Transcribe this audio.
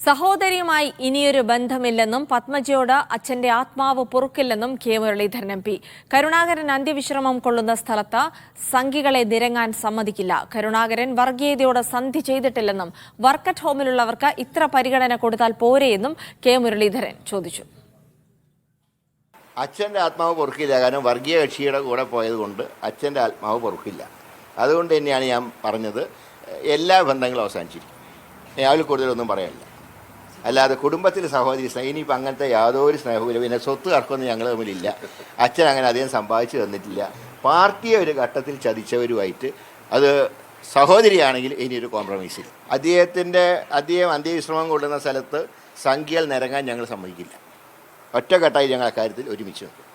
സഹോദരിയുമായി ഇനിയൊരു ബന്ധമില്ലെന്നും പത്മജിയോട് അച്ഛന്റെ ആത്മാവ് പൊറുക്കില്ലെന്നും K Muraleedharan M P. Karunakaran അന്ത്യവിശ്രമം കൊള്ളുന്ന സ്ഥലത്ത് സംഘികളെ നിരങ്ങാൻ സമ്മതിക്കില്ല. കരുണാകരൻ വർഗീയതയോട് സന്ധി ചെയ്തിട്ടില്ലെന്നും വർക്ക് അറ്റ് ഹോമിലുള്ളവർക്ക് ഇത്ര പരിഗണന കൊടുത്താൽ പോരെയെന്നും കെ മുരളീധരൻ ചോദിച്ചു. അച്ഛൻ്റെ ആത്മാവ് പൊറുക്കില്ല. കാരണം വർഗീയ കക്ഷിയുടെ കൂടെ പോയതുകൊണ്ട് അച്ഛൻ്റെ ആത്മാവ് പൊറുക്കില്ല. അതുകൊണ്ട് തന്നെയാണ് ഞാൻ പറഞ്ഞത്, എല്ലാ ബന്ധങ്ങളും അവസാനിച്ചിരിക്കും. അതിൽ കൂടുതലൊന്നും പറയാനില്ല. അല്ലാതെ കുടുംബത്തിൽ സഹോദരി സ്നേഹം ഇനിയിപ്പോൾ അങ്ങനത്തെ യാതൊരു സ്നേഹവും പിന്നെ സ്വത്ത് തർക്കമൊന്നും ഞങ്ങൾ തമ്മിലില്ല. അച്ഛൻ അങ്ങനെ അധികം സമ്പാദിച്ചു തന്നിട്ടില്ല. പാർട്ടിയെ ഒരു ഘട്ടത്തിൽ ചതിച്ചവരുമായിട്ട് അത് സഹോദരിയാണെങ്കിൽ ഇനിയൊരു കോംപ്രമൈസിൽ അദ്ദേഹം അന്ത്യവിശ്രമം കൊള്ളുന്ന സ്ഥലത്ത് സംഖ്യകൾ നിരങ്ങാൻ ഞങ്ങൾ സമ്മതിക്കില്ല. ഒറ്റക്കെട്ടായി ഞങ്ങൾ അക്കാര്യത്തിൽ ഒരുമിച്ച് നിൽക്കും.